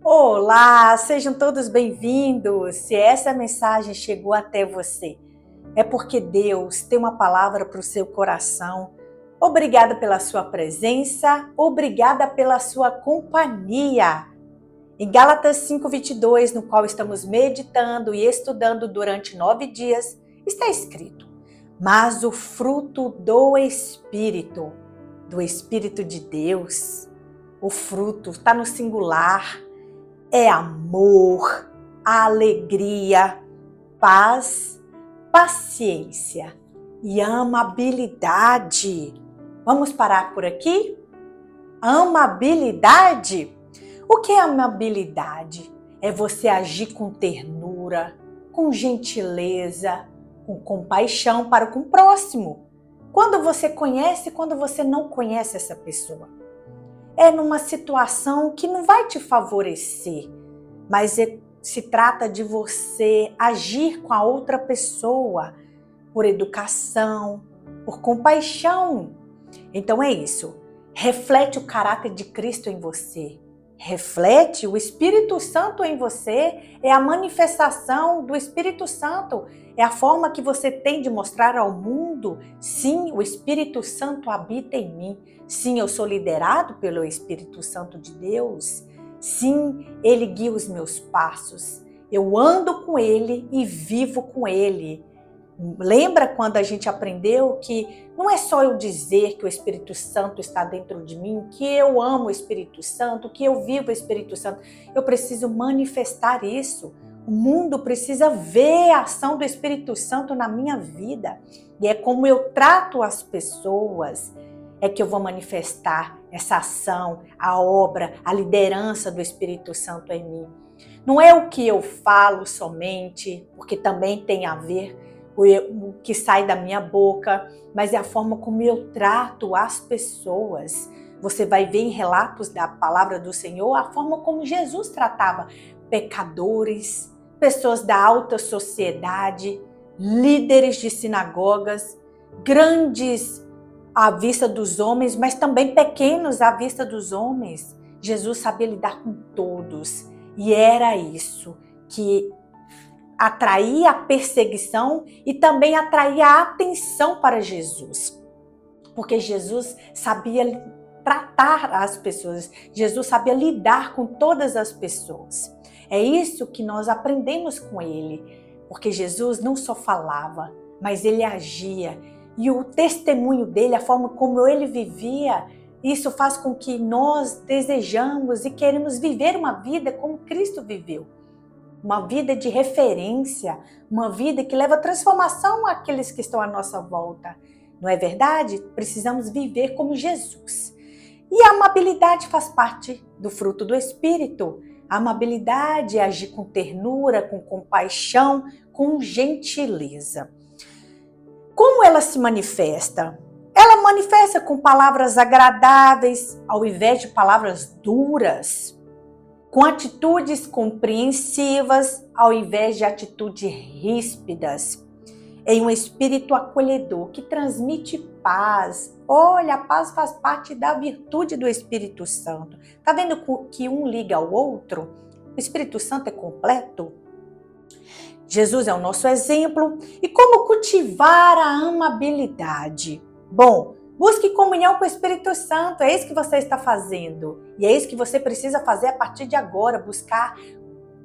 Olá, sejam todos bem-vindos. Se essa mensagem chegou até você, é porque Deus tem uma palavra para o seu coração. Obrigada pela sua presença, obrigada pela sua companhia. Em Gálatas 5:22, no qual estamos meditando e estudando durante 9 dias, está escrito: mas o fruto do Espírito de Deus, o fruto está no singular, é amor, alegria, paz, paciência e amabilidade. Vamos parar por aqui? Amabilidade? O que é amabilidade? É você agir com ternura, com gentileza, com compaixão para com o próximo. Quando você conhece e quando você não conhece essa pessoa. É numa situação que não vai te favorecer, mas se trata de você agir com a outra pessoa por educação, por compaixão. Então é isso. Reflete o caráter de Cristo em você. Reflete o Espírito Santo em você, é a manifestação do Espírito Santo, é a forma que você tem de mostrar ao mundo: sim, o Espírito Santo habita em mim, sim, eu sou liderado pelo Espírito Santo de Deus, sim, ele guia os meus passos, eu ando com ele e vivo com ele. Lembra quando a gente aprendeu que não é só eu dizer que o Espírito Santo está dentro de mim, que eu amo o Espírito Santo, que eu vivo o Espírito Santo. Eu preciso manifestar isso. O mundo precisa ver a ação do Espírito Santo na minha vida. E é como eu trato as pessoas, é que eu vou manifestar essa ação, a obra, a liderança do Espírito Santo em mim. Não é o que eu falo somente, porque também tem a ver o que sai da minha boca, mas é a forma como eu trato as pessoas. Você vai ver em relatos da palavra do Senhor a forma como Jesus tratava pecadores, pessoas da alta sociedade, líderes de sinagogas, grandes à vista dos homens, mas também pequenos à vista dos homens. Jesus sabia lidar com todos, e era isso que atrair a perseguição e também atrair a atenção para Jesus. Porque Jesus sabia tratar as pessoas, Jesus sabia lidar com todas as pessoas. É isso que nós aprendemos com ele, porque Jesus não só falava, mas ele agia. E o testemunho dele, a forma como ele vivia, isso faz com que nós desejamos e queremos viver uma vida como Cristo viveu. Uma vida de referência, uma vida que leva transformação àqueles que estão à nossa volta. Não é verdade? Precisamos viver como Jesus. E a amabilidade faz parte do fruto do Espírito. A amabilidade é agir com ternura, com compaixão, com gentileza. Como ela se manifesta? Ela manifesta com palavras agradáveis, ao invés de palavras duras, com atitudes compreensivas, ao invés de atitudes ríspidas, em um espírito acolhedor que transmite paz. Olha, a paz faz parte da virtude do Espírito Santo. Tá vendo que um liga ao outro? O Espírito Santo é completo. Jesus é o nosso exemplo. E como cultivar a amabilidade? Bom, busque comunhão com o Espírito Santo, é isso que você está fazendo. E é isso que você precisa fazer a partir de agora, buscar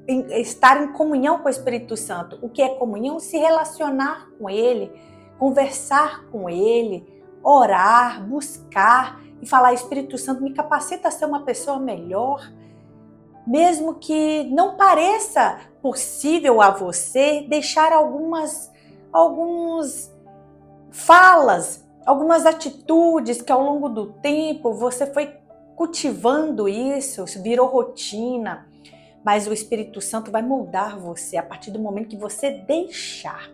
estar em comunhão com o Espírito Santo. O que é comunhão? Se relacionar com ele, conversar com ele, orar, buscar e falar: Espírito Santo, me capacita a ser uma pessoa melhor. Mesmo que não pareça possível a você, deixar algumas falas, algumas atitudes que ao longo do tempo você foi cultivando isso virou rotina, mas o Espírito Santo vai moldar você a partir do momento que você deixar.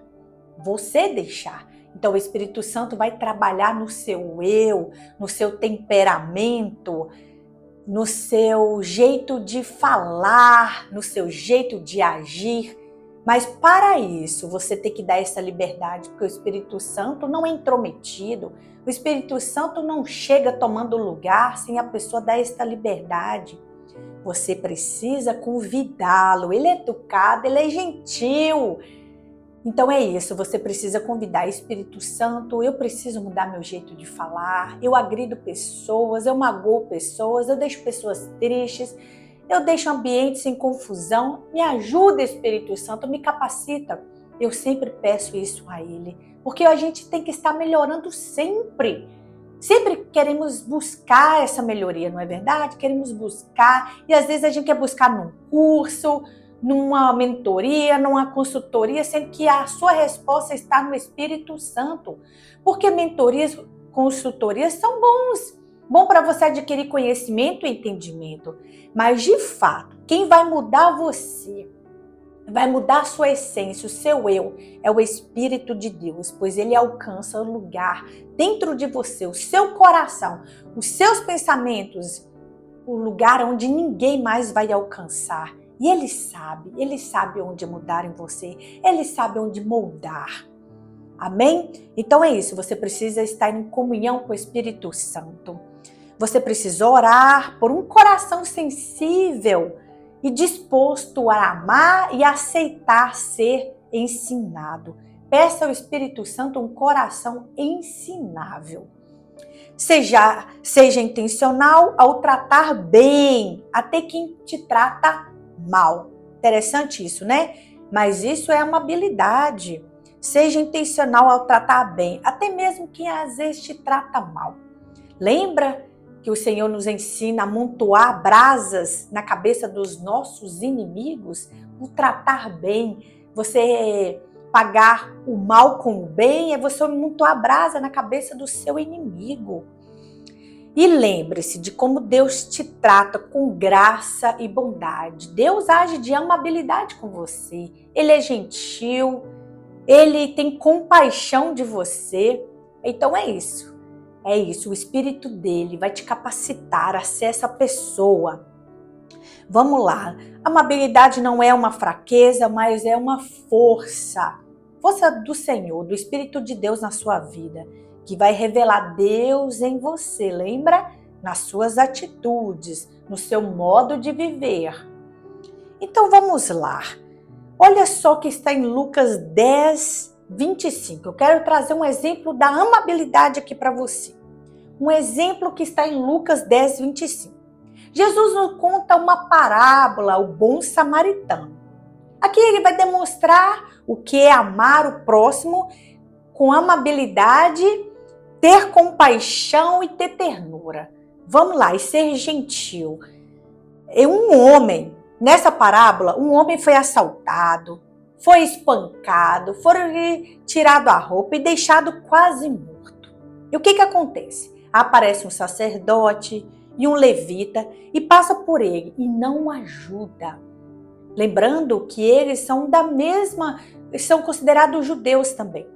Então o Espírito Santo vai trabalhar no seu eu, no seu temperamento, no seu jeito de falar, no seu jeito de agir. Mas para isso, você tem que dar essa liberdade, porque o Espírito Santo não é intrometido. O Espírito Santo não chega tomando lugar sem a pessoa dar essa liberdade. Você precisa convidá-lo. Ele é educado, ele é gentil. Então é isso, você precisa convidar Espírito Santo. Eu preciso mudar meu jeito de falar. Eu agrido pessoas, eu magoo pessoas, eu deixo pessoas tristes, eu deixo ambientes em confusão. Me ajuda, Espírito Santo, me capacita. Eu sempre peço isso a Ele, porque a gente tem que estar melhorando sempre. Sempre queremos buscar essa melhoria, não é verdade? Queremos buscar, e às vezes a gente quer buscar num curso, numa mentoria, numa consultoria, sendo que a sua resposta está no Espírito Santo. Porque mentorias, consultorias são bom para você adquirir conhecimento e entendimento. Mas de fato, quem vai mudar você, vai mudar a sua essência, o seu eu, é o Espírito de Deus, pois ele alcança o lugar dentro de você, o seu coração, os seus pensamentos, o lugar onde ninguém mais vai alcançar. E ele sabe onde mudar em você, ele sabe onde moldar. Amém? Então é isso, você precisa estar em comunhão com o Espírito Santo. Você precisa orar por um coração sensível e disposto a amar e aceitar ser ensinado. Peça ao Espírito Santo um coração ensinável. Seja intencional ao tratar bem até quem te trata mal. Interessante isso, né? Mas isso é uma habilidade. Seja intencional ao tratar bem, até mesmo quem às vezes te trata mal. Lembra que o Senhor nos ensina a amontoar brasas na cabeça dos nossos inimigos? O tratar bem, você pagar o mal com o bem, é você amontoar brasa na cabeça do seu inimigo. E lembre-se de como Deus te trata com graça e bondade. Deus age de amabilidade com você. Ele é gentil, ele tem compaixão de você. Então é isso. É isso, o Espírito dele vai te capacitar a ser essa pessoa. Vamos lá, a amabilidade não é uma fraqueza, mas é uma força. Força do Senhor, do Espírito de Deus na sua vida, que vai revelar Deus em você, lembra? Nas suas atitudes, no seu modo de viver. Então vamos lá. Olha só o que está em Lucas 10, 25. Eu quero trazer um exemplo da amabilidade aqui para você. Um exemplo que está em Lucas 10, 25. Jesus nos conta uma parábola, o bom samaritano. Aqui ele vai demonstrar o que é amar o próximo com amabilidade, ter compaixão e ter ternura. Vamos lá, e ser gentil. Nessa parábola, um homem foi assaltado, foi espancado, foi tirado a roupa e deixado quase morto. E o que acontece? Aparece um sacerdote e um levita e passa por ele e não o ajuda. Lembrando que eles são são considerados judeus também.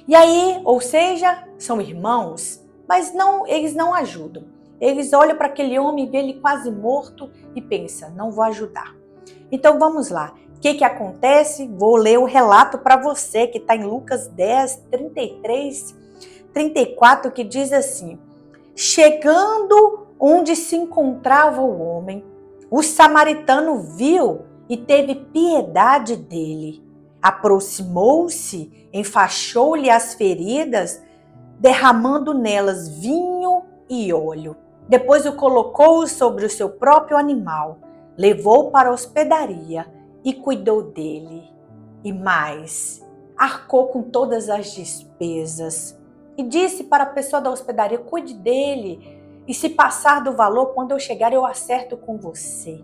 E aí, ou seja, são irmãos, mas eles não ajudam. Eles olham para aquele homem, vê ele quase morto e pensam, não vou ajudar. Então vamos lá. O que acontece? Vou ler o relato para você que está em Lucas 10, 33 34, que diz assim: chegando onde se encontrava o homem, o samaritano viu e teve piedade dele. Aproximou-se, enfaixou-lhe as feridas, derramando nelas vinho e óleo. Depois o colocou sobre o seu próprio animal, levou para a hospedaria e cuidou dele. E mais, arcou com todas as despesas. E disse para a pessoa da hospedaria, cuide dele, e se passar do valor, quando eu chegar eu acerto com você.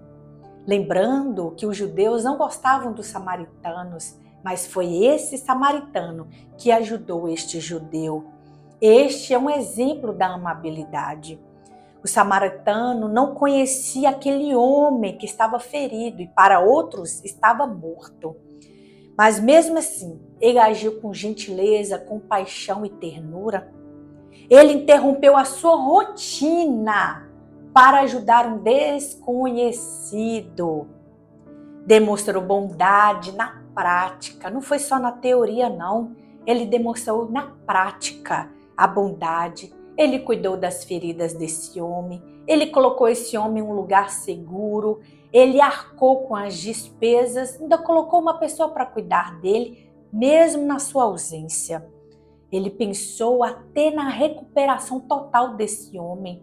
Lembrando que os judeus não gostavam dos samaritanos, mas foi esse samaritano que ajudou este judeu. Este é um exemplo da amabilidade. O samaritano não conhecia aquele homem que estava ferido e para outros estava morto. Mas mesmo assim, ele agiu com gentileza, compaixão e ternura. Ele interrompeu a sua rotina para ajudar um desconhecido. Demonstrou bondade na prática, não foi só na teoria não. Ele demonstrou na prática a bondade. Ele cuidou das feridas desse homem. Ele colocou esse homem em um lugar seguro, ele arcou com as despesas, ainda colocou uma pessoa para cuidar dele, mesmo na sua ausência. Ele pensou até na recuperação total desse homem.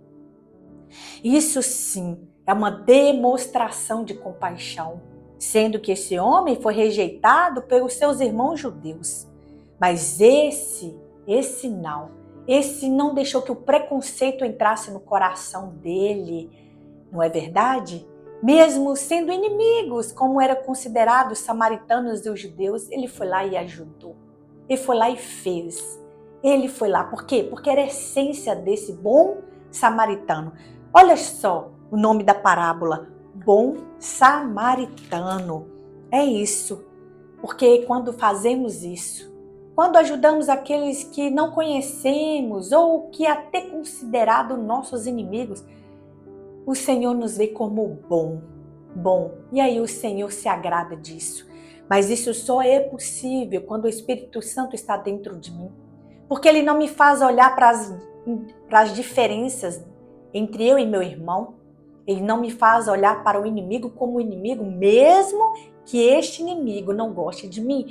Isso sim é uma demonstração de compaixão, sendo que esse homem foi rejeitado pelos seus irmãos judeus. Mas esse não deixou que o preconceito entrasse no coração dele, não é verdade? Mesmo sendo inimigos, como eram considerados os samaritanos e os judeus, ele foi lá e ajudou. Ele foi lá e fez. Ele foi lá, por quê? Porque era a essência desse bom samaritano. Olha só o nome da parábola, bom samaritano. É isso, porque quando fazemos isso, quando ajudamos aqueles que não conhecemos ou que até considerados nossos inimigos, o Senhor nos vê como bom. E aí o Senhor se agrada disso. Mas isso só é possível quando o Espírito Santo está dentro de mim. Porque Ele não me faz olhar para as diferenças entre eu e meu irmão. Ele não me faz olhar para o inimigo como inimigo, mesmo que este inimigo não goste de mim.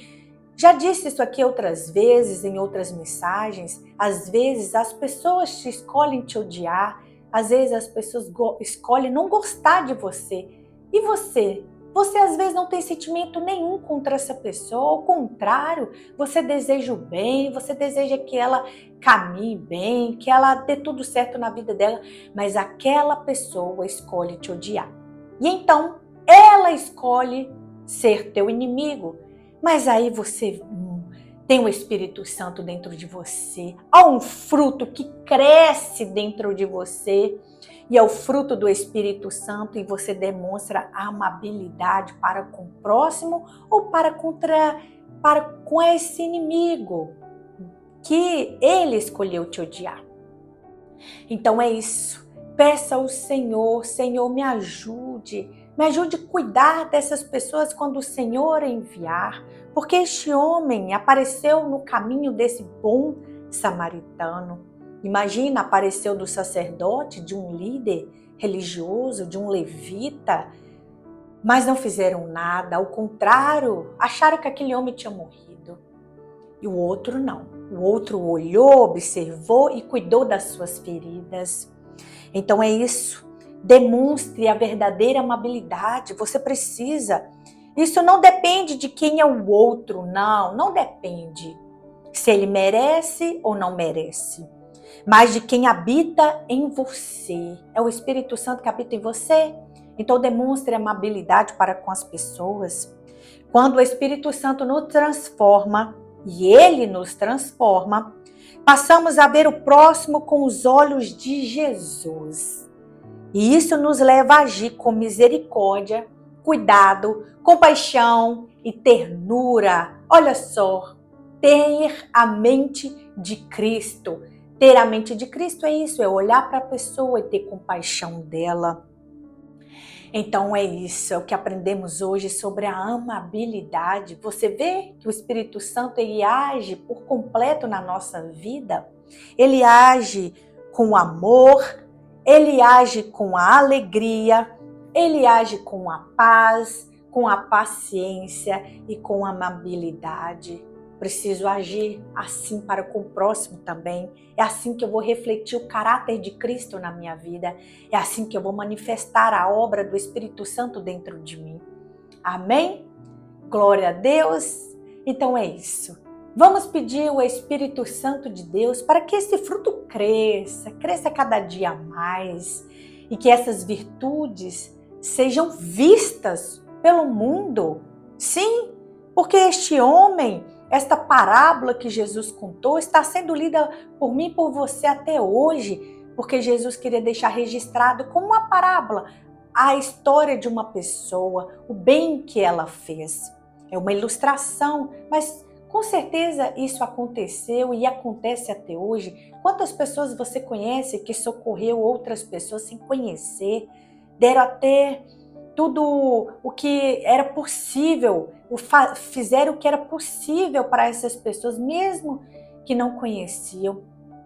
Já disse isso aqui outras vezes, em outras mensagens. Às vezes as pessoas escolhem te odiar. Às vezes as pessoas escolhem não gostar de você. E você? Você às vezes não tem sentimento nenhum contra essa pessoa. Ao contrário, você deseja o bem, você deseja que ela caminhe bem, que ela dê tudo certo na vida dela. Mas aquela pessoa escolhe te odiar. E então, ela escolhe ser teu inimigo. Mas aí você tem o Espírito Santo dentro de você. Há um fruto que cresce dentro de você. E é o fruto do Espírito Santo e você demonstra amabilidade para com o próximo ou para com esse inimigo que ele escolheu te odiar. Então é isso. Peça ao Senhor, Senhor, me ajude a cuidar dessas pessoas quando o Senhor enviar, porque este homem apareceu no caminho desse bom samaritano. Imagina, apareceu do sacerdote, de um líder religioso, de um levita, mas não fizeram nada, ao contrário, acharam que aquele homem tinha morrido. E o outro não. O outro olhou, observou e cuidou das suas feridas. Então é isso. Demonstre a verdadeira amabilidade. Você precisa. Isso não depende de quem é o outro, não depende. Se ele merece ou não merece. Mas de quem habita em você. É o Espírito Santo que habita em você. Então demonstre amabilidade para com as pessoas. Quando o Espírito Santo nos transforma, e ele nos transforma, passamos a ver o próximo com os olhos de Jesus. E isso nos leva a agir com misericórdia, cuidado, compaixão e ternura. Olha só, ter a mente de Cristo. Ter a mente de Cristo é isso, é olhar para a pessoa e ter compaixão dela. Então é isso, é o que aprendemos hoje sobre a amabilidade. Você vê que o Espírito Santo ele age por completo na nossa vida? Ele age com amor, ele age com a alegria, ele age com a paz, com a paciência e com a amabilidade. Preciso agir assim para com o próximo também. É assim que eu vou refletir o caráter de Cristo na minha vida. É assim que eu vou manifestar a obra do Espírito Santo dentro de mim. Amém? Glória a Deus. Então é isso. Vamos pedir ao Espírito Santo de Deus para que esse fruto cresça cada dia mais e que essas virtudes sejam vistas pelo mundo. Sim, porque este homem, esta parábola que Jesus contou está sendo lida por mim e por você até hoje, porque Jesus queria deixar registrado como uma parábola a história de uma pessoa, o bem que ela fez. É uma ilustração, mas com certeza isso aconteceu e acontece até hoje. Quantas pessoas você conhece que socorreu outras pessoas sem conhecer, deram até tudo o que era possível, fizeram o que era possível para essas pessoas, mesmo que não conheciam.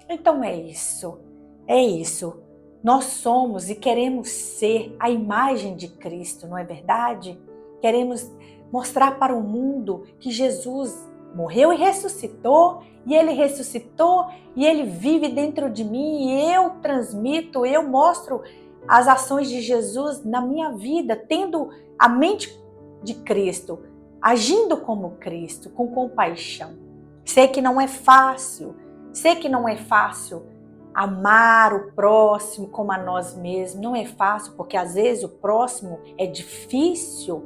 Então é isso. Nós somos e queremos ser a imagem de Cristo, não é verdade? Queremos mostrar para o mundo que Jesus morreu e ressuscitou, e Ele ressuscitou e Ele vive dentro de mim, e eu transmito, eu mostro as ações de Jesus na minha vida, tendo a mente de Cristo, agindo como Cristo, com compaixão. Sei que não é fácil, amar o próximo como a nós mesmos. Não é fácil, porque às vezes o próximo é difícil,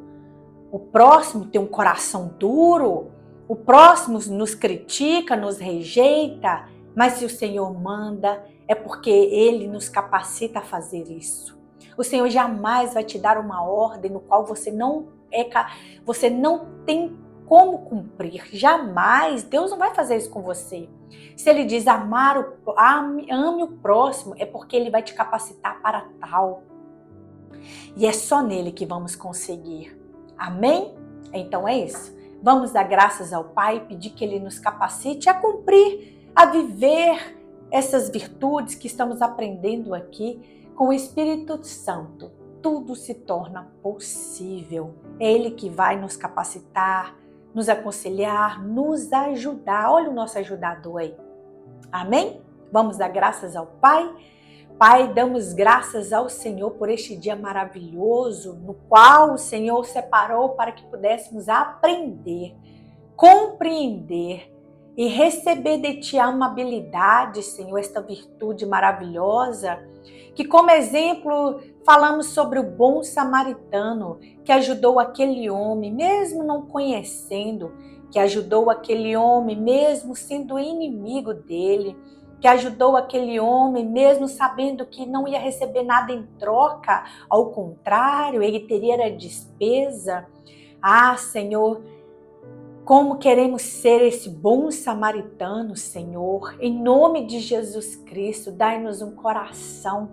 o próximo tem um coração duro, o próximo nos critica, nos rejeita, mas se o Senhor manda, é porque Ele nos capacita a fazer isso. O Senhor jamais vai te dar uma ordem no qual você não tem como cumprir. Jamais. Deus não vai fazer isso com você. Se Ele diz ame o próximo, é porque Ele vai te capacitar para tal. E é só nele que vamos conseguir. Amém? Então é isso. Vamos dar graças ao Pai e pedir que Ele nos capacite a cumprir, a viver essas virtudes que estamos aprendendo aqui com o Espírito Santo. Tudo se torna possível. É Ele que vai nos capacitar, nos aconselhar, nos ajudar. Olha o nosso ajudador aí. Amém? Vamos dar graças ao Pai. Pai, damos graças ao Senhor por este dia maravilhoso, no qual o Senhor separou para que pudéssemos aprender, compreender e receber de Ti a amabilidade, Senhor, esta virtude maravilhosa, que como exemplo falamos sobre o bom samaritano, que ajudou aquele homem, mesmo não conhecendo, que ajudou aquele homem, mesmo sendo inimigo dele, que ajudou aquele homem, mesmo sabendo que não ia receber nada em troca, ao contrário, ele teria a despesa. Ah, Senhor, como queremos ser esse bom samaritano, Senhor, em nome de Jesus Cristo, dai-nos um coração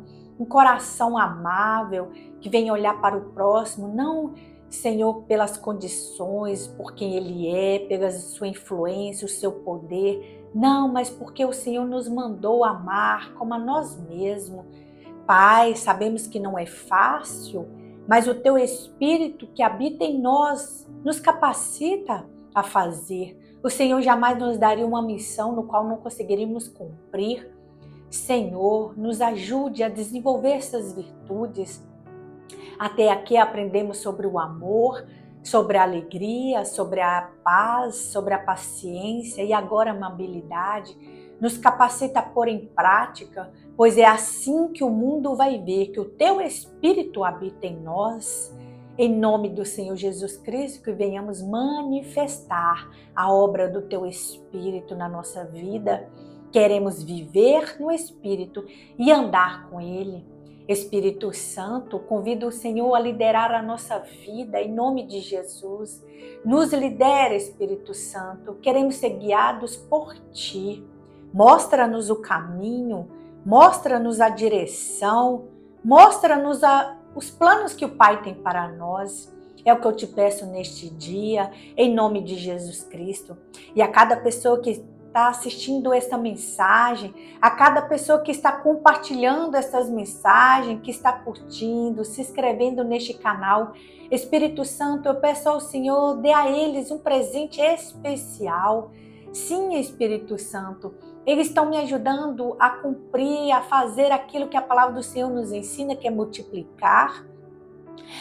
amável, que venha olhar para o próximo, não, Senhor, pelas condições, por quem Ele é, pela sua influência, o seu poder, não, mas porque o Senhor nos mandou amar como a nós mesmos. Pai, sabemos que não é fácil, mas o Teu Espírito que habita em nós nos capacita a fazer. O Senhor jamais nos daria uma missão no qual não conseguiríamos cumprir. Senhor, nos ajude a desenvolver essas virtudes. Até aqui aprendemos sobre o amor, sobre a alegria, sobre a paz, sobre a paciência e agora a amabilidade. Nos capacita a pôr em prática, pois é assim que o mundo vai ver que o Teu Espírito habita em nós. Em nome do Senhor Jesus Cristo, que venhamos manifestar a obra do Teu Espírito na nossa vida. Queremos viver no Espírito e andar com Ele. Espírito Santo, convido o Senhor a liderar a nossa vida em nome de Jesus. Nos lidera, Espírito Santo. Queremos ser guiados por Ti. Mostra-nos o caminho, mostra-nos a direção, mostra-nos os planos que o Pai tem para nós. É o que eu te peço neste dia, em nome de Jesus Cristo. E a cada pessoa que está assistindo essa mensagem, a cada pessoa que está compartilhando essas mensagens, que está curtindo, se inscrevendo neste canal, Espírito Santo, eu peço ao Senhor, dê a eles um presente especial. Sim, Espírito Santo, eles estão me ajudando a cumprir, a fazer aquilo que a palavra do Senhor nos ensina, que é multiplicar.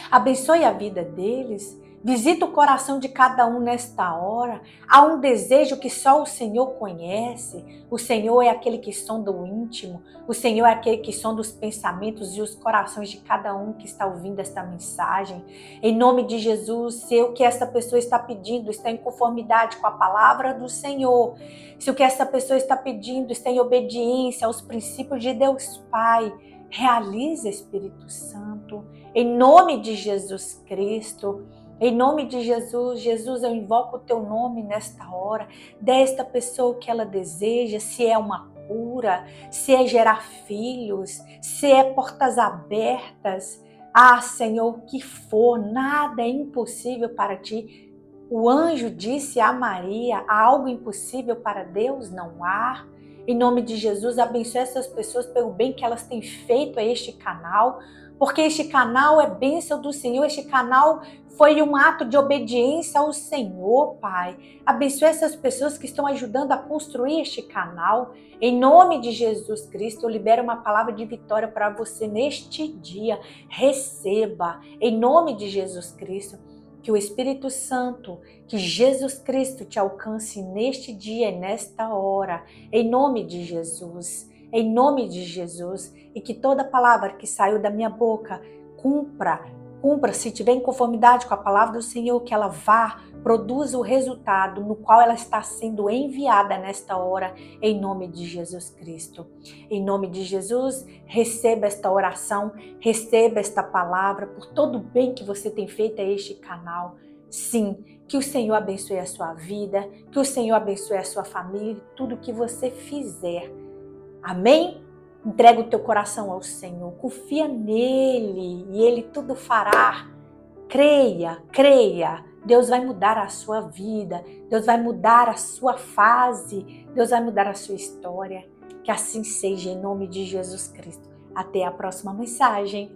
Abençoe a vida deles. Visita o coração de cada um nesta hora. Há um desejo que só o Senhor conhece. O Senhor é aquele que sonda o íntimo. O Senhor é aquele que sonda os pensamentos e os corações de cada um que está ouvindo esta mensagem. Em nome de Jesus, se o que essa pessoa está pedindo está em conformidade com a palavra do Senhor, se o que essa pessoa está pedindo está em obediência aos princípios de Deus Pai, realiza, Espírito Santo. Em nome de Jesus Cristo, em nome de Jesus, Jesus, eu invoco o Teu nome nesta hora, desta pessoa que ela deseja, se é uma cura, se é gerar filhos, se é portas abertas. Ah, Senhor, o que for, nada é impossível para Ti. O anjo disse a Maria, há algo impossível para Deus? Não há. Em nome de Jesus, abençoe essas pessoas pelo bem que elas têm feito a este canal, porque este canal é bênção do Senhor, este canal foi um ato de obediência ao Senhor, Pai. Abençoe essas pessoas que estão ajudando a construir este canal. Em nome de Jesus Cristo, eu libero uma palavra de vitória para você neste dia. Receba, em nome de Jesus Cristo, que o Espírito Santo, que Jesus Cristo te alcance neste dia e nesta hora. Em nome de Jesus. Em nome de Jesus, e que toda palavra que saiu da minha boca cumpra, se tiver em conformidade com a palavra do Senhor, que ela vá, produza o resultado no qual ela está sendo enviada nesta hora, em nome de Jesus Cristo. Em nome de Jesus, receba esta oração, receba esta palavra, por todo o bem que você tem feito a este canal. Sim, que o Senhor abençoe a sua vida, que o Senhor abençoe a sua família, tudo que você fizer. Amém? Entrega o teu coração ao Senhor, confia nele e ele tudo fará. Creia, creia. Deus vai mudar a sua vida, Deus vai mudar a sua fase, Deus vai mudar a sua história. Que assim seja em nome de Jesus Cristo. Até a próxima mensagem.